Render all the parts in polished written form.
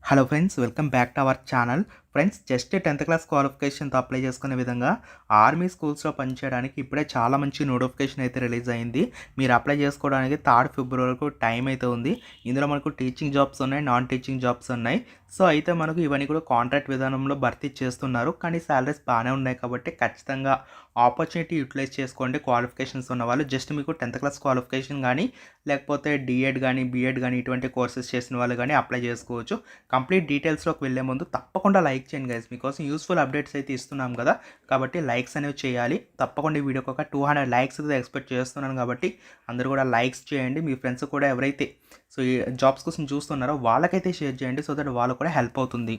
Hello friends, welcome back to our channel. Friends, just 10th class క్వాలిఫికేషన్తో apply చేసుకునే విధంగా army స్కూల్స్లో పనిచేయడానికి ఇప్పుడే చాలా మంచి నోటిఫికేషన్ అయితే రిలీజ్ అయింది. మీరు అప్లై చేసుకోవడానికి 3rd ఫిబ్రవరి వరకు టైం అయితే ఉంది. ఇందులో మనకు టీచింగ్ జాబ్స్ ఉన్నాయి, నాన్ టీచింగ్ జాబ్స్ ఉన్నాయి. సో అయితే మనకు ఇవన్నీ కూడా కాంట్రాక్ట్ విధానంలో భర్తీ చేస్తున్నారు. కానీ శాలరీస్ బాగానే ఉన్నాయి కాబట్టి ఖచ్చితంగా ఆపర్చునిటీ యూటిలైజ్ చేసుకోండి. క్వాలిఫికేషన్స్ ఉన్న వాళ్ళు జస్ట్ మీకు 10th క్లాస్ క్వాలిఫికేషన్ కానీ లేకపోతే డిఎడ్ కానీ బీఎడ్ కానీ ఇటువంటి కోర్సెస్ చేసిన వాళ్ళు కానీ అప్లై చేసుకోవచ్చు. కంప్లీట్ డీటెయిల్స్లోకి వెళ్ళే ముందు తప్పకుండా లైక్ చేయండి గైస్. మీకోసం యూస్ఫుల్ అప్డేట్స్ అయితే ఇస్తున్నాం కదా, కాబట్టి లైక్స్ అనేవి చేయాలి. తప్పకుండా ఈ వీడియోకి ఒక 200 లైక్స్ అయితే ఎక్స్పెక్ట్ చేస్తున్నాను కాబట్టి అందరూ కూడా లైక్స్ చేయండి. మీ ఫ్రెండ్స్ కూడా ఎవరైతే ఈ జాబ్స్ కోసం చూస్తున్నారో వాళ్ళకైతే షేర్ చేయండి, సో దట్ వాళ్ళు కూడా హెల్ప్ అవుతుంది.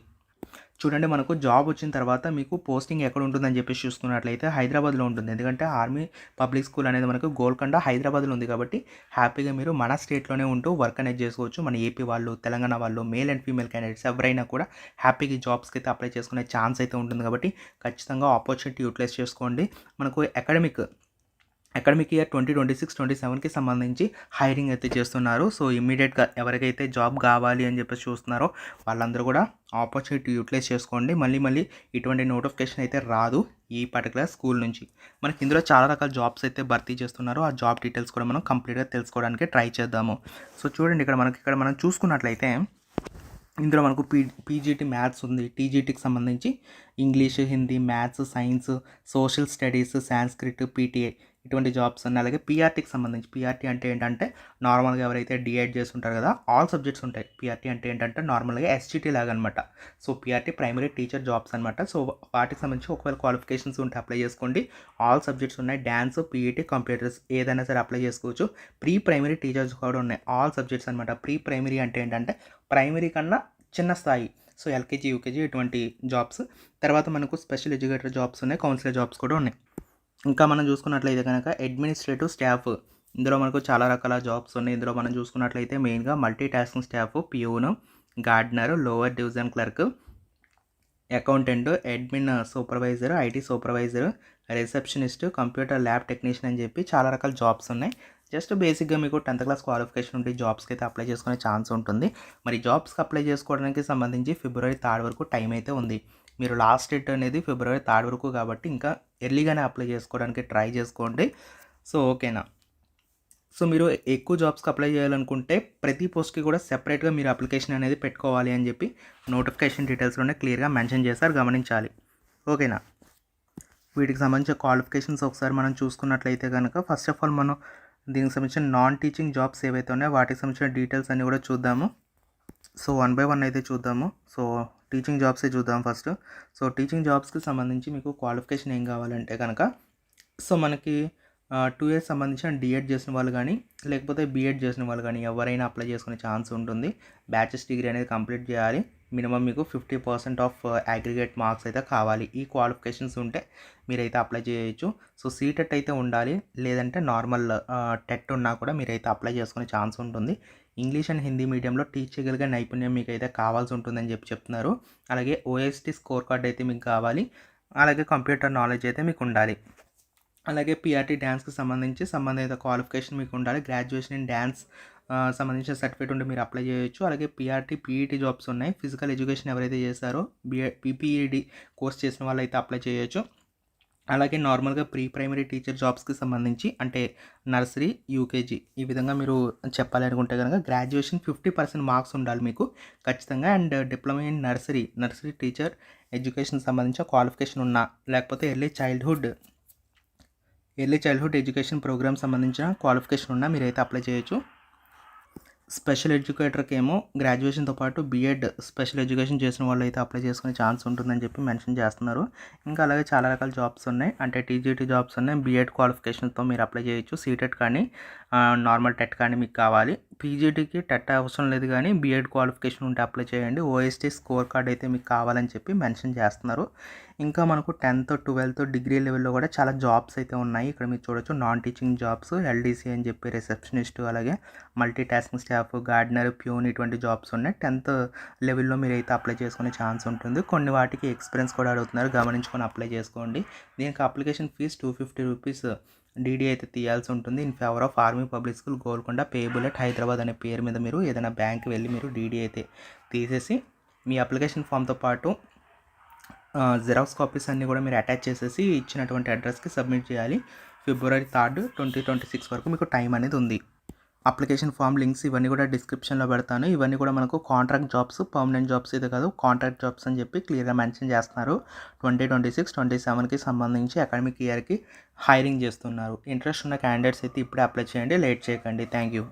చూడండి, మనకు జాబ్ వచ్చిన తర్వాత మీకు పోస్టింగ్ ఎక్కడ ఉంటుందని చెప్పేసి చూసుకున్నట్లయితే హైదరాబాద్లో ఉంటుంది. ఎందుకంటే ఆర్మీ పబ్లిక్ స్కూల్ అనేది మనకు గోల్కొండ హైదరాబాద్లో ఉంది కాబట్టి హ్యాపీగా మీరు మన స్టేట్లోనే ఉంటూ వర్క్ అనేది చేసుకోవచ్చు. మన ఏపీ వాళ్ళు, తెలంగాణ వాళ్ళు, మేల్ అండ్ ఫీమేల్ క్యాండిడేట్స్ ఎవరైనా కూడా హ్యాపీగా జాబ్స్కి అయితే అప్లై చేసుకునే ఛాన్స్ అయితే ఉంటుంది కాబట్టి ఖచ్చితంగా ఆపర్చునిటీ యూటిలైజ్ చేసుకోండి. మనకు అకాడమిక్ ఇయర్ 2026-27కి సంబంధించి హైరింగ్ అయితే చేస్తున్నారు. సో ఇమ్మీడియట్గా ఎవరికైతే జాబ్ కావాలి అని చెప్పేసి చూస్తున్నారో వాళ్ళందరూ కూడా ఆపర్చునిటీ యూటిలైజ్ చేసుకోండి. మళ్ళీ ఇటువంటి నోటిఫికేషన్ అయితే రాదు ఈ పర్టికులర్ స్కూల్ నుంచి. మనకి ఇందులో చాలా రకాల జాబ్స్ అయితే భర్తీ చేస్తున్నారు. ఆ జాబ్ డీటెయిల్స్ కూడా మనం కంప్లీట్గా తెలుసుకోవడానికి ట్రై చేద్దాము. సో చూడండి, ఇక్కడ మనం చూసుకున్నట్లయితే ఇందులో మనకు పీజీటీ మ్యాథ్స్ ఉంది, టీజీటీకి సంబంధించి English, Hindi, maths, science, social studies, Sanskrit, PTA ఇటువంటి జాబ్స్ ఉన్నాయి. అలాగే పీఆర్టీకి సంబంధించి, పీఆర్టీ అంటే ఏంటంటే నార్మల్గా ఎవరైతే డిఎడ్ చేస్తుంటారు కదా ఆల్ సబ్జెక్ట్స్ ఉంటాయి. పీఆర్టీ అంటే ఏంటంటే నార్మల్గా ఎస్జిటి లాగా అనమాట. So PRT primary teacher jobs అనమాట. సో వాటికి సంబంధించి ఒకవేళ క్వాలిఫికేషన్స్ ఉంటే అప్లై చేసుకోండి. ఆల్ సబ్జెక్ట్స్ ఉన్నాయి, డ్యాన్స్, పీఈటీ, కంప్యూటర్స్ ఏదైనా సరే అప్లై చేసుకోవచ్చు. ప్రీ ప్రైమరీ టీచర్స్ కూడా ఉన్నాయి, ఆల్ సబ్జెక్ట్స్ అనమాట. ప్రీ ప్రైమరీ అంటే ఏంటంటే ప్రైమరీ కన్నా చిన్న స్థాయి, సో ఎల్కేజీ, యూకేజీ ఇటువంటి జాబ్స్. తర్వాత మనకు స్పెషల్ ఎడ్యుకేటర్ జాబ్స్ ఉన్నాయి, కౌన్సిలర్ జాబ్స్ కూడా ఉన్నాయి. ఇంకా మనం చూసుకున్నట్లయితే కనుక అడ్మినిస్ట్రేటివ్ స్టాఫ్, ఇందులో మనకు చాలా రకాల జాబ్స్ ఉన్నాయి. ఇందులో మనం చూసుకున్నట్లయితే మెయిన్గా multi tasking staff, peon, Gardner, lower division clerk, accountant, admin supervisor, IT supervisor, receptionist, computer lab technician అని చెప్పి చాలా రకాల జాబ్స్ ఉన్నాయి. జస్ట్ బేసిక్గా మీకు 10th క్లాస్ క్వాలిఫికేషన్ ఉంటే జాబ్స్కి అయితే అప్లై చేసుకునే ఛాన్స్ ఉంటుంది. మరి జాబ్స్కి అప్లై చేసుకోవడానికి సంబంధించి ఫిబ్రవరి 3rd వరకు టైం అయితే ఉంది. మీరు లాస్ట్ డేట్ అనేది ఫిబ్రవరి 3rd వరకు కాబట్టి ఇంకా ఎర్లీగానే అప్లై చేసుకోవడానికి ట్రై చేసుకోండి. సో ఓకేనా. సో మీరు ఎక్కువ జాబ్స్కి అప్లై చేయాలనుకుంటే ప్రతి పోస్ట్కి కూడా సెపరేట్గా మీరు అప్లికేషన్ అనేది పెట్టుకోవాలి అని చెప్పి నోటిఫికేషన్ డీటెయిల్స్లోనే క్లియర్గా మెన్షన్ చేశారు, గమనించాలి. ఓకేనా. వీటికి సంబంధించిన క్వాలిఫికేషన్స్ ఒకసారి మనం చూసుకున్నట్లయితే కనుక ఫస్ట్ ఆఫ్ ఆల్ మనం దీనికి సంబంధించిన నాన్ టీచింగ్ జాబ్స్ ఏవైతే ఉన్నాయో వాటికి సంబంధించిన డీటెయిల్స్ అన్నీ కూడా చూద్దాము. సో 1 by 1 అయితే చూద్దాము. సో టీచింగ్ జాబ్సే చూద్దాం ఫస్ట్. సో టీచింగ్ జాబ్స్కి సంబంధించి మీకు క్వాలిఫికేషన్ ఏం కావాలంటే కనుక సో మనకి 2 years సంబంధించిన డిఎడ్ చేసిన వాళ్ళు కానీ లేకపోతే బీఎడ్ చేసిన వాళ్ళు కానీ ఎవరైనా అప్లై చేసుకునే ఛాన్స్ ఉంటుంది. బ్యాచిలర్స్ డిగ్రీ అనేది కంప్లీట్ చేయాలి. మినిమం మీకు 50% ఆఫ్ అగ్రిగేట్ మార్క్స్ అయితే కావాలి. ఈ క్వాలిఫికేషన్స్ ఉంటే మీరైతే అప్లై చేయొచ్చు. సో సీటెట్ అయితే ఉండాలి, లేదంటే నార్మల్ టెట్ ఉన్నా కూడా మీరైతే అప్లై చేసుకునే ఛాన్స్ ఉంటుంది. ఇంగ్లీష్ అండ్ హిందీ మీడియంలో టీచ్ చేయగలిగే నైపుణ్యం మీకు అయితే కావాల్సి ఉంటుందని చెప్తున్నారు. అలాగే ఓఎస్టీ స్కోర్ కార్డ్ అయితే మీకు కావాలి. అలాగే కంప్యూటర్ నాలెడ్జ్ అయితే మీకు ఉండాలి. అలాగే పీఆర్టీ డ్యాన్స్కి సంబంధిత క్వాలిఫికేషన్ మీకు ఉండాలి. గ్రాడ్యుయేషన్ ఇన్ డ్యాన్స్ సంబంధించిన సర్టిఫికేట్ ఉంటే మీరు అప్లై చేయొచ్చు. అలాగే పీఈటీ జాబ్స్ ఉన్నాయి. ఫిజికల్ ఎడ్యుకేషన్ ఎవరైతే చేస్తారో పీపీఈడి కోర్స్ చేసిన వాళ్ళు అయితే అప్లై చేయొచ్చు. అలాగే నార్మల్గా ప్రీ ప్రైమరీ టీచర్ జాబ్స్కి సంబంధించి అంటే నర్సరీ, యూకేజీ ఈ విధంగా మీరు చెప్పాలి అనుకుంటే కనుక గ్రాడ్యుయేషన్ 50% మార్క్స్ ఉండాలి మీకు ఖచ్చితంగా. And diploma in nursery teacher education సంబంధించిన క్వాలిఫికేషన్ ఉన్నా, లేకపోతే ఎర్లీ చైల్డ్హుడ్ ఎడ్యుకేషన్ ప్రోగ్రామ్ సంబంధించిన క్వాలిఫికేషన్ ఉన్నా మీరైతే అప్లై చేయొచ్చు. స్పెషల్ ఎడ్యుకేటర్కి ఏమో గ్రాడ్యుయేషన్తో పాటు బీఎడ్ స్పెషల్ ఎడ్యుకేషన్ చేసిన వాళ్ళు అయితే అప్లై చేసుకునే ఛాన్స్ ఉంటుందని చెప్పి మెన్షన్ చేస్తున్నారు. ఇంకా అలాగే చాలా రకాల జాబ్స్ ఉన్నాయి, అంటే టీజీటీ జాబ్స్ ఉన్నాయి. బీఎడ్ క్వాలిఫికేషన్తో మీరు అప్లై చేయొచ్చు. సీటెట్ కానీ నార్మల్ టెట్ కానీ మీకు కావాలి. పీజీటీకి టెట్ అవసరం లేదు, కానీ బీఎడ్ క్వాలిఫికేషన్ ఉంటే అప్లై చేయండి. ఓఎస్టీ స్కోర్ కార్డ్ అయితే మీకు కావాలని చెప్పి మెన్షన్ చేస్తున్నారు. ఇంకా మనకు 10th, 12th డిగ్రీ లెవెల్లో కూడా చాలా జాబ్స్ అయితే ఉన్నాయి. ఇక్కడ మీరు చూడొచ్చు నాన్ టీచింగ్ జాబ్స్, ఎల్డీసీ అని చెప్పి రిసెప్షనిస్ట్, అలాగే multi tasking staff, Gardner, peon ఇటువంటి జాబ్స్ ఉన్నాయి. 10th లెవెల్లో మీరైతే అప్లై చేసుకునే ఛాన్స్ ఉంటుంది. కొన్ని వాటికి ఎక్స్పీరియన్స్ కూడా అడుగుతున్నారు, గమనించుకొని అప్లై చేసుకోండి. దీనికి అప్లికేషన్ ఫీజ్ 250 రూపీస్ డీడీ అయితే తీయాల్సి ఉంటుంది. In favour of army public school Golconda payable at Hyderabad అనే పేరు మీద మీరు ఏదైనా బ్యాంక్ వెళ్ళి మీరు డీడీ అయితే తీసేసి మీ అప్లికేషన్ ఫామ్తో పాటు జిరాక్స్ కాపీస్ అన్నీ కూడా మీరు అటాచ్ చేసేసి ఇచ్చినటువంటి అడ్రస్కి సబ్మిట్ చేయాలి. ఫిబ్రవరి 3, 2026 వరకు మీకు టైం అనేది ఉంది. అప్లికేషన్ ఫామ్ లింక్స్ ఇవన్నీ కూడా డిస్క్రిప్షన్లో పెడతాను. ఇవన్నీ కూడా మనకు కాంట్రాక్ట్ జాబ్స్, పర్మనెంట్ జాబ్స్ ఇది కాదు, కాంట్రాక్ట్ జాబ్స్ అని చెప్పి క్లియర్గా మెన్షన్ చేస్తున్నారు. 2026, 27కి సంబంధించి అకాడమిక్ ఇయర్కి హైరింగ్ చేస్తున్నారు. ఇంట్రెస్ట్ ఉన్న క్యాండిడేట్స్ అయితే ఇప్పుడే అప్లై చేయండి, లేట్ చేయకండి. Thank you.